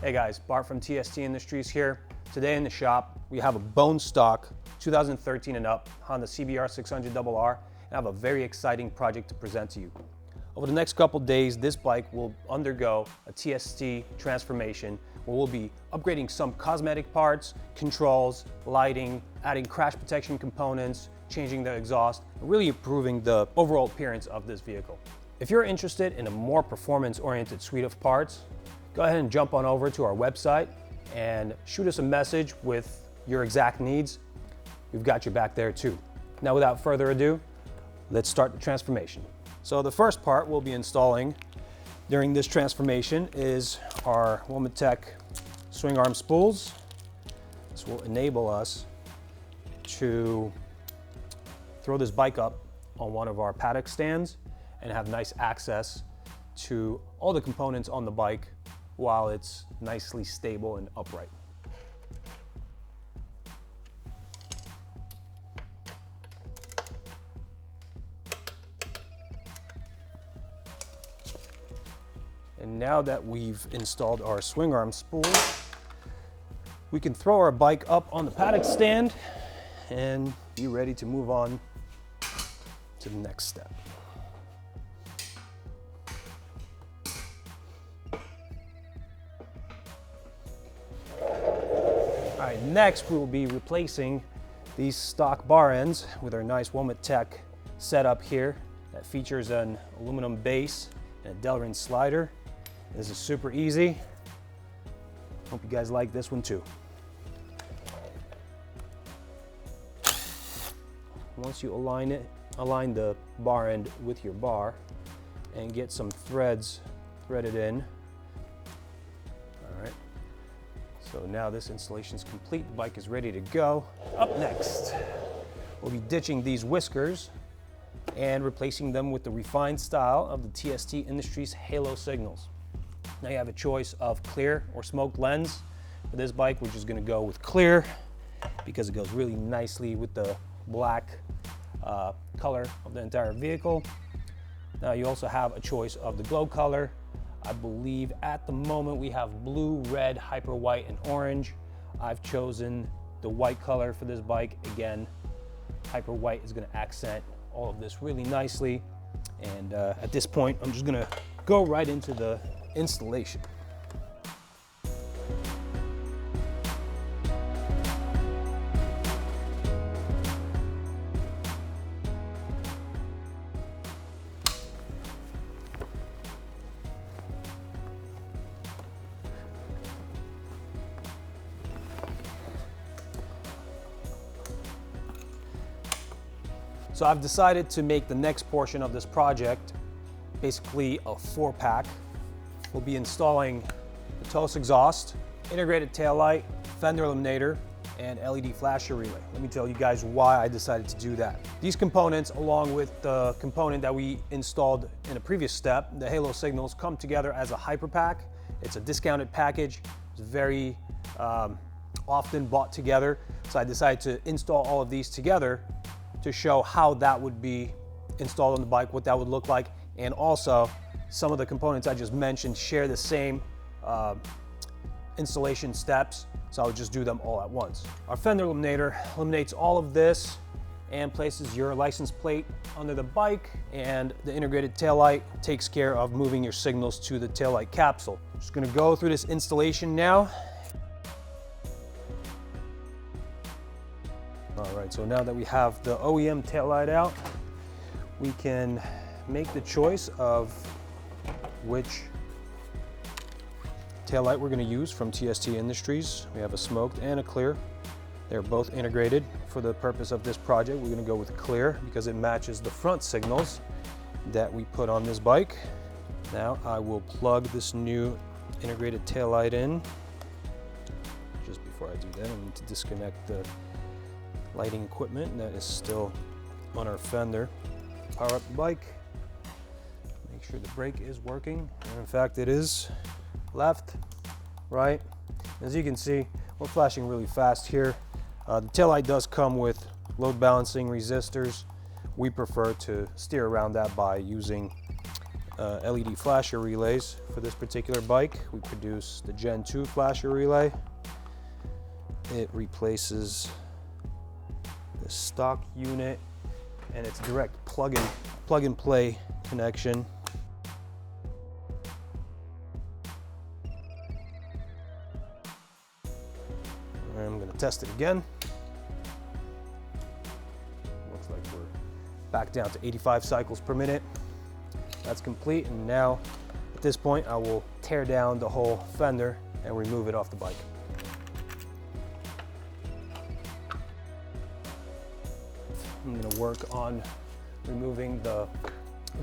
Hey guys, Bart from TST Industries here. Today in the shop, we have a bone stock 2013 and up Honda CBR600RR, and I have a very exciting project to present to you. Over the next couple days, this bike will undergo a TST transformation where we'll be upgrading some cosmetic parts, controls, lighting, adding crash protection components, changing the exhaust, and really improving the overall appearance of this vehicle. If you're interested in a more performance-oriented suite of parts, go ahead and jump on over to our website and shoot us a message with your exact needs. We've got your back there too. Now, without further ado, let's start the transformation. So the first part we'll be installing during this transformation is our Womatech swing arm spools. This will enable us to throw this bike up on one of our paddock stands and have nice access to all the components on the bike while it's nicely stable and upright. And now that we've installed our swing arm spool, we can throw our bike up on the paddock stand and be ready to move on to the next step. All right, next we will be replacing these stock bar ends with our nice Womatech setup here that features an aluminum base and a Delrin slider. This is super easy. Hope you guys like this one too. Once you align the bar end with your bar and get some threads threaded in. All right. So now this installation is complete. The bike is ready to go. Up next, we'll be ditching these whiskers and replacing them with the refined style of the TST Industries Halo signals. Now you have a choice of clear or smoked lens. For this bike, we're just gonna go with clear because it goes really nicely with the black color of the entire vehicle. Now you also have a choice of the glow color. I believe at the moment we have blue, red, hyper white, and orange. I've chosen the white color for this bike. Again, hyper white is gonna accent all of this really nicely. And at this point, I'm just gonna go right into the installation. So I've decided to make the next portion of this project basically a 4-pack. We'll be installing the TOS exhaust, integrated taillight, fender eliminator, and LED flasher relay. Let me tell you guys why I decided to do that. These components, along with the component that we installed in a previous step, the Halo signals, come together as a hyper pack. It's a discounted package. It's very often bought together. So I decided to install all of these together to show how that would be installed on the bike, what that would look like, and also some of the components I just mentioned share the same installation steps, so I would just do them all at once. Our fender eliminator eliminates all of this and places your license plate under the bike, and the integrated taillight takes care of moving your signals to the taillight capsule. Just gonna go through this installation now. All right, so now that we have the OEM taillight out, we can make the choice of which taillight we're going to use from TST Industries. We have a smoked and a clear. They're both integrated. For the purpose of this project, we're going to go with clear because it matches the front signals that we put on this bike. Now I will plug this new integrated taillight in. Just before I do that, I need to disconnect the lighting equipment that is still on our fender. Power up the bike, make sure the brake is working, and in fact it is. Left, right. As you can see, we're flashing really fast here. The taillight does come with load balancing resistors. We prefer to steer around that by using LED flasher relays for this particular bike. We produce the Gen 2 flasher relay. It replaces the stock unit, and it's direct plug and play connection. And I'm going to test it again. Looks like we're back down to 85 cycles per minute. That's complete, and now at this point I will tear down the whole fender and remove it off the bike. I'm going to work on removing the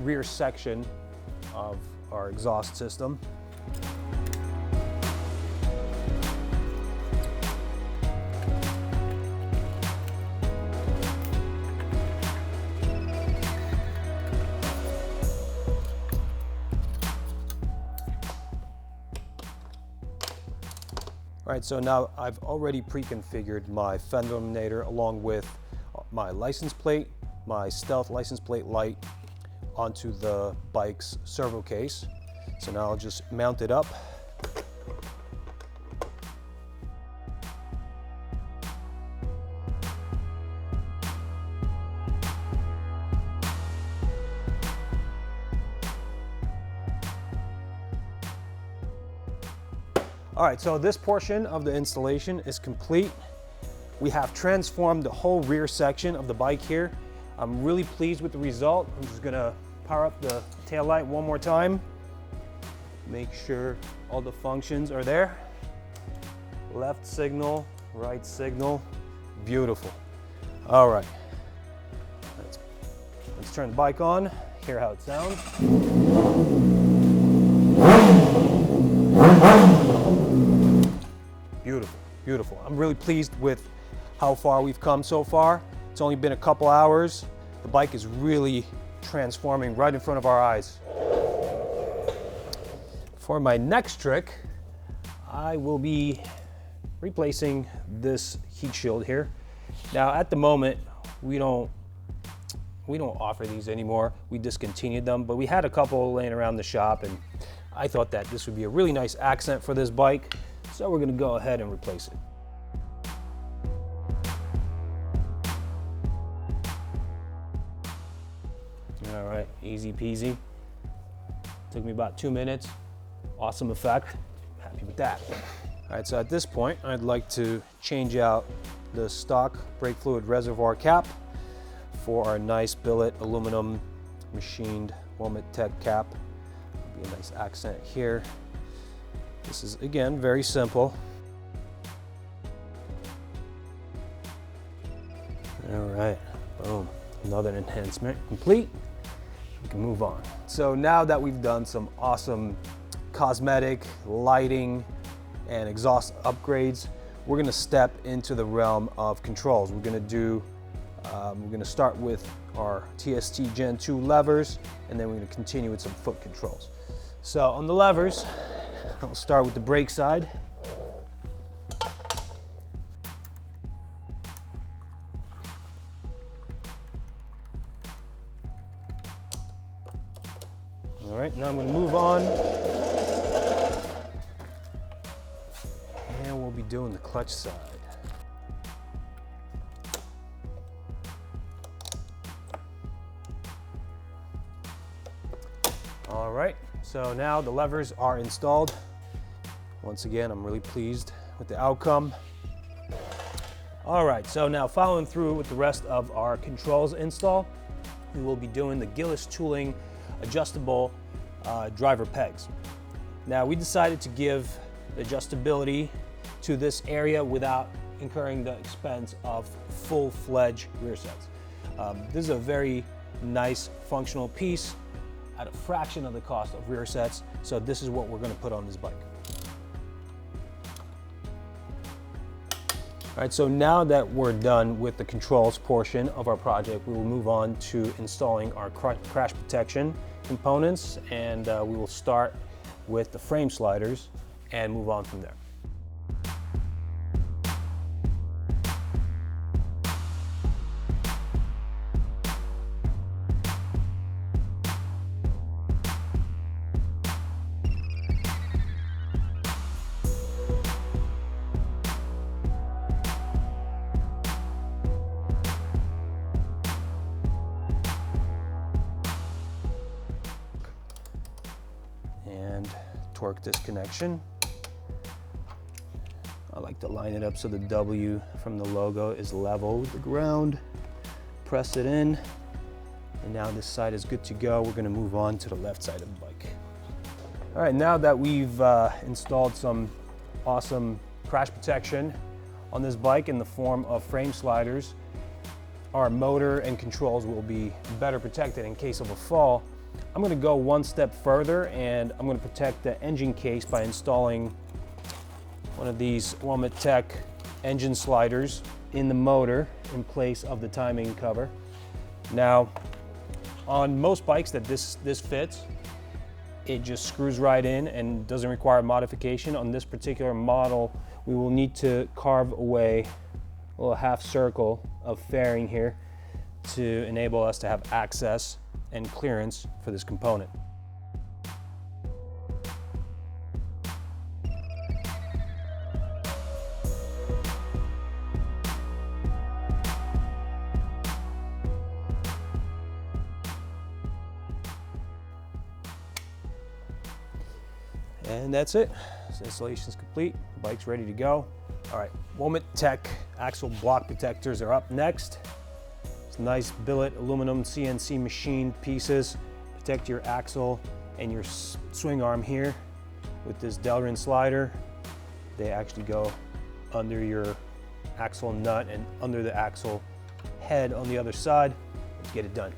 rear section of our exhaust system. All right, so now I've already pre-configured my fender eliminator along with my license plate, my Stealth license plate light onto the bike's servo case. So now I'll just mount it up. All right, so this portion of the installation is complete. We have transformed the whole rear section of the bike here. I'm really pleased with the result. I'm just gonna power up the tail light one more time. Make sure all the functions are there. Left signal, right signal, beautiful. All right, let's turn the bike on, hear how it sounds. Beautiful, beautiful. I'm really pleased with how far we've come so far. It's only been a couple hours. The bike is really transforming right in front of our eyes. For my next trick, I will be replacing this heat shield here. Now at the moment, we don't offer these anymore. We discontinued them, but we had a couple laying around the shop, and I thought that this would be a really nice accent for this bike. So we're gonna go ahead and replace it. All right, easy peasy. Took me about 2 minutes. Awesome effect, happy with that. All right, so at this point, I'd like to change out the stock brake fluid reservoir cap for our nice billet aluminum machined Wilmot Tech cap. Be a nice accent here. This is, again, very simple. All right, boom. Another enhancement complete. We can move on. So now that we've done some awesome cosmetic, lighting, and exhaust upgrades, we're gonna step into the realm of controls. We're gonna start with our TST Gen 2 levers, and then we're gonna continue with some foot controls. So on the levers, I'll start with the brake side. All right, now I'm going to move on. And we'll be doing the clutch side. All right, so now the levers are installed. Once again, I'm really pleased with the outcome. All right, so now following through with the rest of our controls install, we will be doing the Gilles tooling adjustable driver pegs. Now we decided to give adjustability to this area without incurring the expense of full-fledged rear sets. This is a very nice functional piece at a fraction of the cost of rear sets, so this is what we're going to put on this bike. All right, so now that we're done with the controls portion of our project, we will move on to installing our crash protection components, and we will start with the frame sliders and move on from there. torque this connection. I like to line it up so the W from the logo is level with the ground. Press it in, and now this side is good to go. We're gonna move on to the left side of the bike. All right, now that we've installed some awesome crash protection on this bike in the form of frame sliders, our motor and controls will be better protected in case of a fall. I'm gonna go one step further, and I'm gonna protect the engine case by installing one of these Tech engine sliders in the motor in place of the timing cover. Now, on most bikes that this fits, it just screws right in and doesn't require modification. On this particular model, we will need to carve away a little half circle of fairing here to enable us to have access and clearance for this component. And that's it. So installation is complete. The bike's ready to go. All right, Tech axle block protectors are up next. It's nice billet aluminum CNC machined pieces. Protect your axle and your swing arm here with this Delrin slider. They actually go under your axle nut and under the axle head on the other side. Let's get it done.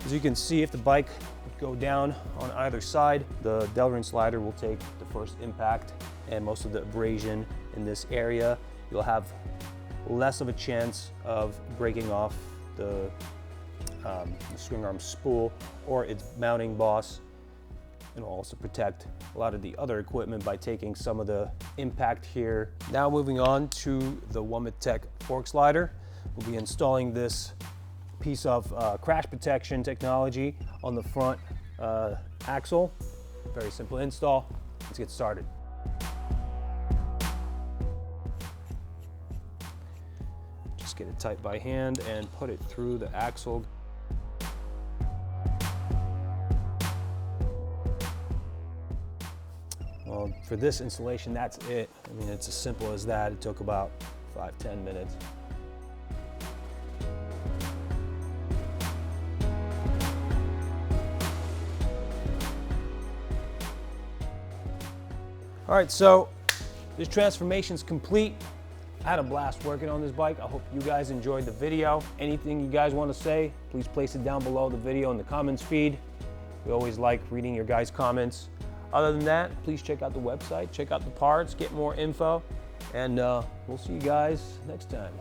As you can see, if the bike would go down on either side, the Delrin slider will take the first impact and most of the abrasion in this area. You'll have less of a chance of breaking off the swing arm spool or its mounting boss. It'll also protect a lot of the other equipment by taking some of the impact here. Now moving on to the Tech fork slider. We'll be installing this piece of crash protection technology on the front axle. Very simple install. Let's get started. Just get it tight by hand and put it through the axle. Well, for this installation, that's it. I mean, it's as simple as that. It took about 5-10 minutes. All right, so this transformation is complete. I had a blast working on this bike. I hope you guys enjoyed the video. Anything you guys want to say, please place it down below the video in the comments feed. We always like reading your guys' comments. Other than that, please check out the website, check out the parts, get more info, and we'll see you guys next time.